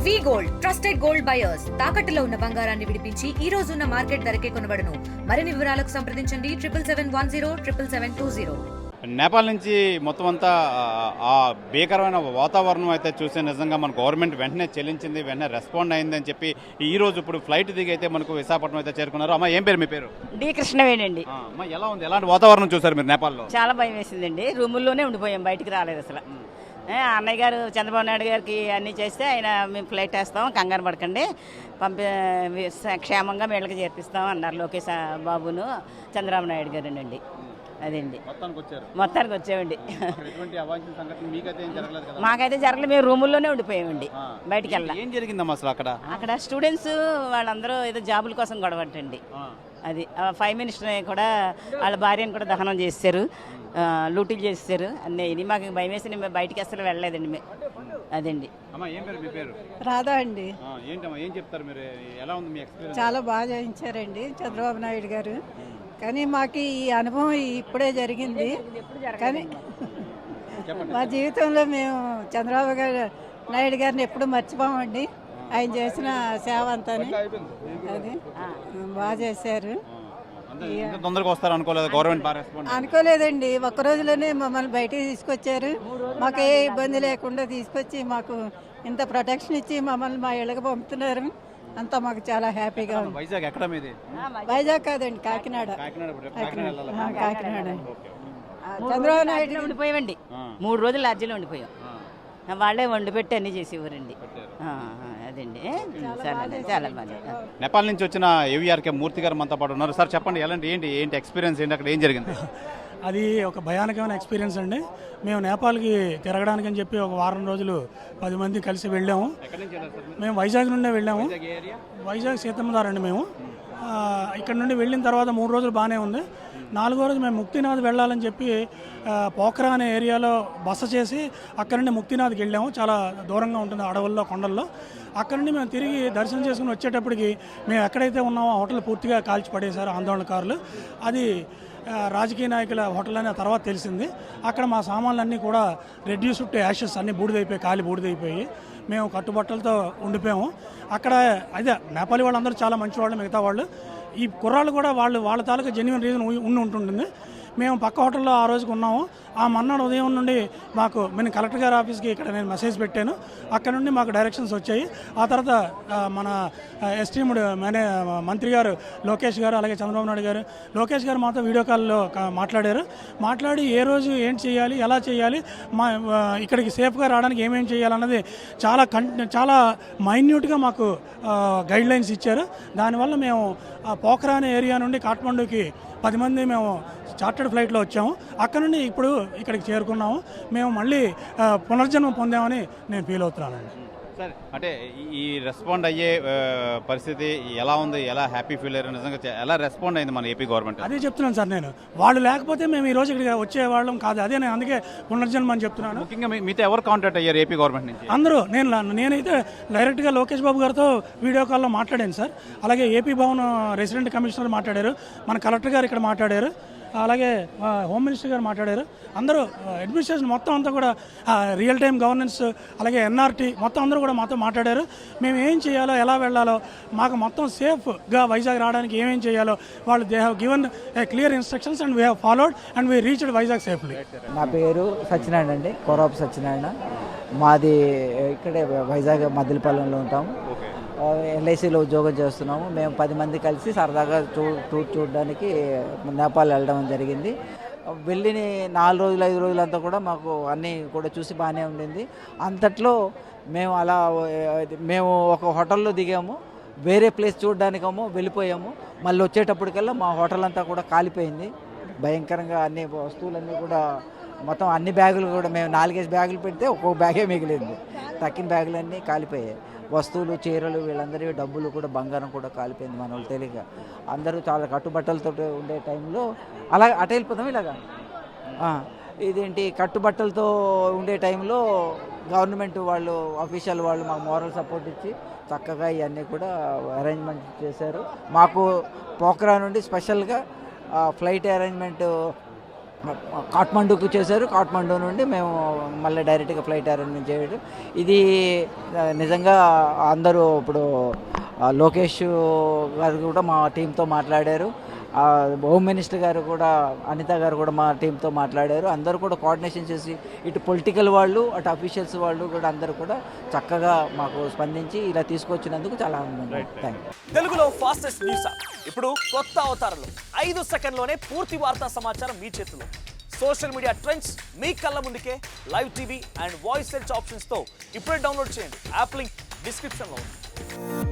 వి gold trusted gold buyers తాకట్టులో ఉన్న బంగారాన్ని విడిపించి ఈ రోజు ఉన్న మార్కెట్ ధరకే కొనబడును. మరిన్ని వివరాలకు సంప్రదించండి 77107720. నేపాల్ నుంచి మొత్తం అంతా ఆ భీకరమైన వాతావరణం అయితే చూస్తే నిజంగా మన గవర్నమెంట్ వెంటనే చెల్లించింది, వెంటనే రెస్పాండ్ అయిందని చెప్పి ఈ రోజు ఇప్పుడు ఫ్లైట్ దిగి అయితే మనకు విశాఖపట్నం అయితే చేరుకున్నారు. అమ్మ ఏం పేరు మీ పేరు? డి కృష్ణవేణండి. అమ్మ ఎలా ఉంది, ఎలాంటి వాతావరణం చూసారు మీరు నేపాల్లో? చాలా భయం వేసిందండి, రూముల్లోనే ఉండిపోయాం, బయటికి రాలేదు అసలు. అన్నయ్య గారు చంద్రబాబు నాయుడు గారికి అన్నీ చేస్తే ఆయన మేము ఫ్లైట్ వేస్తాం, కంగారు పడకండి, క్షేమంగా వీళ్ళకి చేర్పిస్తాం అన్నారు లోకేష్ బాబును చంద్రబాబు నాయుడు గారు అండి. అదండి మొత్తానికి వచ్చామండి. మాకైతే జరగలేదు, మేము రూముల్లోనే ఉండిపోయామండి, బయటికి వెళ్ళాలి. ఏం జరిగిందమ్మా అసలు అక్కడ? స్టూడెంట్స్ వాళ్ళందరూ ఏదో జాబుల కోసం గొడవటండి. అది ప్రైమ్ మినిస్టర్ కూడా వాళ్ళ భార్యను కూడా దహనం చేశారు, లూటీలు చేస్తారు అన్నీ. ఇది మాకు భయం వేసి మేము బయటికి అసలు వెళ్ళలేదండి మేము. అదండి. రాధా అండి. ఏం చెప్తారు మీరు, ఎలా ఉంది మీ ఎక్స్పీరియన్స్? చాలా బాగా చేయించారండి చంద్రబాబు నాయుడు గారు. కానీ మాకు ఈ అనుభవం ఇప్పుడే జరిగింది. కానీ మా జీవితంలో మేము చంద్రబాబు నాయుడు గారిని ఎప్పుడు మర్చిపోమండి. ఆయన చేసిన సేవ అంతా అది బాగా చేశారు. అనుకోలేదండి, ఒక్క రోజులోనే మమ్మల్ని బయటికి తీసుకొచ్చారు. మాకు ఏ ఇబ్బంది లేకుండా తీసుకొచ్చి మాకు ఇంత ప్రొటెక్షన్ ఇచ్చి మమ్మల్ని మా ఇళ్ళకి పంపుతున్నారు. అంతా మాకు చాలా హ్యాపీగా ఉంది. వైజాగ్ కాదండి, కాకినాడ. చంద్రబాబు నాయుడు ఉండిపోయామండి, 3 రోజులు లాడ్జీలో ఉండిపోయాం. వాళ్ళే వండి పెట్టి అన్ని చేసేవారండి. అదండి, చాలా బాగా. నేపాల్ నుంచి వచ్చిన ఏవిఆర్కే మూర్తి గారు మనతో పాటు ఉన్నారు. సార్ చెప్పండి, ఏంటి ఎక్స్పీరియన్స్ ఏంటి, అక్కడ ఏం జరిగింది? అది ఒక భయానకమైన ఎక్స్పీరియన్స్ అండి. మేము నేపాల్కి తిరగడానికి అని చెప్పి ఒక వారం రోజులు 10 మంది కలిసి వెళ్ళాము. మేము వైజాగ్ నుండే వెళ్ళాము, వైజాగ్ సీతమ్మదారండి మేము. ఇక్కడ నుండి వెళ్ళిన తర్వాత 3 రోజులు బాగానే ఉంది. 4వ రోజు మేము ముక్తినాథ్ వెళ్ళాలని చెప్పి పోఖరా అనే ఏరియాలో బస చేసి అక్కడ నుండి ముక్తినాథ్కి వెళ్ళాము. చాలా దూరంగా ఉంటుంది, అడవుల్లో కొండల్లో. అక్కడ నుండి మేము తిరిగి దర్శనం చేసుకుని వచ్చేటప్పటికి మేము ఎక్కడైతే ఉన్నామో హోటల్ పూర్తిగా కాల్చి పడేశారు ఆందోళనకారులు. అది రాజకీయ నాయకుల హోటల్ అనే తర్వాత తెలిసింది. అక్కడ మా సామాన్లన్నీ కూడా రెడ్యూస్ టు యాషెస్ అన్నీ బూడిదైపోయి, కాలి బూడిదైపోయి మేము కట్టుబట్టలతో ఉండిపోయాము అక్కడ. అదే నేపాలీ వాళ్ళందరూ చాలా మంచి వాళ్ళు, మిగతా వాళ్ళు. ఈ కుర్రాళ్ళు కూడా వాళ్ళ తాలూకా జెన్యున్ రీజన్ ఉంటుంది. మేము పక్క హోటల్లో ఆ రోజుకి ఉన్నాము. ఆ మన్నాడు ఉదయం నుండి నేను కలెక్టర్ గారి ఆఫీస్కి ఇక్కడ నేను మెసేజ్ పెట్టాను. అక్కడ నుండి మాకు డైరెక్షన్స్ వచ్చాయి. ఆ తర్వాత మన ఎస్టీమ్డ్ మంత్రి గారు లోకేష్ గారు, అలాగే చంద్రబాబు నాయుడు గారు, లోకేష్ గారు మాతో వీడియో కాల్లో మాట్లాడి ఏ రోజు ఏంటి చేయాలి, ఎలా చేయాలి, ఇక్కడికి సేఫ్గా రావడానికి ఏమేమి చేయాలన్నది చాలా మైన్యూట్గా మాకు గైడ్లైన్స్ ఇచ్చారు. దానివల్ల మేము పోఖరా అనే ఏరియా నుండి కాఠ్మండూకి 10 మంది మేము చార్టర్డ్ ఫ్లైట్లో వచ్చాము. అక్కడ నుండి ఇప్పుడు ఇక్కడికి చేరుకున్నాము. మేము మళ్ళీ పునర్జన్మ పొందామని నేను ఫీల్ అవుతున్నానండి. సార్, అంటే ఈ రెస్పాండ్ అయ్యే పరిస్థితి ఎలా ఉంది, ఎలా హ్యాపీ ఫీల్ అయ్యారు, నిజంగా ఎలా రెస్పాండ్ అయింది మన ఏపీ గవర్నమెంట్? అదే చెప్తున్నాను సార్, నేను వాళ్ళు లేకపోతే మేము ఈ రోజు ఇక్కడికి వచ్చేవాళ్ళం కాదు. అదే నేను అందుకే పునర్జన్మ అని చెప్తున్నాను. ముఖ్యంగా మీతో ఎవరు కాంటాక్ట్ అయ్యారు ఏపీ గవర్నమెంట్ నుంచి? అందరూ. నేనైతే డైరెక్ట్గా లోకేష్ బాబు గారితో వీడియో కాల్లో మాట్లాడాను సార్. అలాగే ఏపీ భవన్ రెసిడెంట్ కమిషనర్ మాట్లాడారు, మన కలెక్టర్ గారు ఇక్కడ మాట్లాడారు, అలాగే హోమ్ మినిస్టర్ గారు మాట్లాడారు. అందరూ అడ్మినిస్ట్రేషన్ మొత్తం అంతా కూడా రియల్ టైం గవర్నెన్స్, అలాగే ఎన్ఆర్టీ మొత్తం అందరూ కూడా మాతో మాట్లాడారు. మేము ఏం చేయాలో, ఎలా వెళ్ళాలో, మాకు మొత్తం సేఫ్గా వైజాగ్ రావడానికి ఏమేం చేయాలో వాళ్ళు they have given clear instructions and we have followed and we reached Vizag safely. నా పేరు సత్యనారాయణ అండి, కొరవపు సత్యనారాయణ. మాది ఇక్కడే వైజాగ్ మద్దిలపాలెంలో ఉంటాము. ఎల్ఐసిలో ఉద్యోగం చేస్తున్నాము. మేము 10 మంది కలిసి సరదాగా టూర్ చూడడానికి నేపాల్ వెళ్ళడం జరిగింది. వెళ్ళిన 4 రోజులు 5 రోజులంతా కూడా మాకు అన్నీ కూడా చూసి బాగానే ఉండింది. అంతట్లో మేము ఒక హోటల్లో దిగాము, వేరే ప్లేస్ చూడడానికేమో వెళ్ళిపోయాము. మళ్ళీ వచ్చేటప్పటికల్లా మా హోటల్ అంతా కూడా కాలిపోయింది భయంకరంగా. అన్ని వస్తువులన్నీ కూడా మొత్తం అన్ని బ్యాగులు కూడా మేము 4-5 బ్యాగులు పెడితే ఒక్కొక్క బ్యాగే మిగిలింది. తక్కిన బ్యాగులన్నీ కాలిపోయాయి. వస్తువులు, చీరలు, వీళ్ళందరి డబ్బులు కూడా, బంగారం కూడా కాలిపోయింది. మన వాళ్ళు తెలియక అందరూ చాలా కట్టుబట్టలతో ఉండే టైంలో అలా అటు వెళ్ళిపోతాం. ఇలాగా ఇదేంటి కట్టుబట్టలతో ఉండే టైంలో గవర్నమెంట్ వాళ్ళు, అఫీషియల్ వాళ్ళు మాకు మోరల్ సపోర్ట్ ఇచ్చి చక్కగా ఇవన్నీ కూడా అరేంజ్మెంట్ చేశారు. మాకు పోఖరా నుండి స్పెషల్గా ఫ్లైట్ అరేంజ్మెంట్ కాఠ్మండూకు చేశారు. కాఠ్మండూ నుండి మేము మళ్ళీ డైరెక్ట్గా ఫ్లైట్ అరేంజ్ చేయడం. ఇది నిజంగా అందరూ ఇప్పుడు లోకేష్ గారు కూడా మా టీంతో మాట్లాడారు. హోమ్ మినిస్టర్ గారు కూడా, అనిత గారు కూడా మా టీంతో మాట్లాడారు. అందరూ కూడా కోఆర్డినేషన్ చేసి ఇటు పొలిటికల్ వాళ్ళు, అటు అఫీషియల్స్ వాళ్ళు కూడా అందరూ కూడా చక్కగా మాకు స్పందించి ఇలా తీసుకొచ్చినందుకు చాలా ఆనందంగా. Thank you. తెలుగులో ఫాస్టెస్ట్ న్యూస్ యాప్ ఇప్పుడు కొత్త అవతారంలో 5 సెకండ్లోనే పూర్తి వార్తా సమాచారం మీ చేతిలో. సోషల్ మీడియా ట్రెండ్స్ మీ కళ్ళ ముందుకే live TV and voice search ఆప్షన్స్తో ఇప్పుడే డౌన్లోడ్ చేయండి. యాప్ లింక్ డిస్క్రిప్షన్లో ఉంది.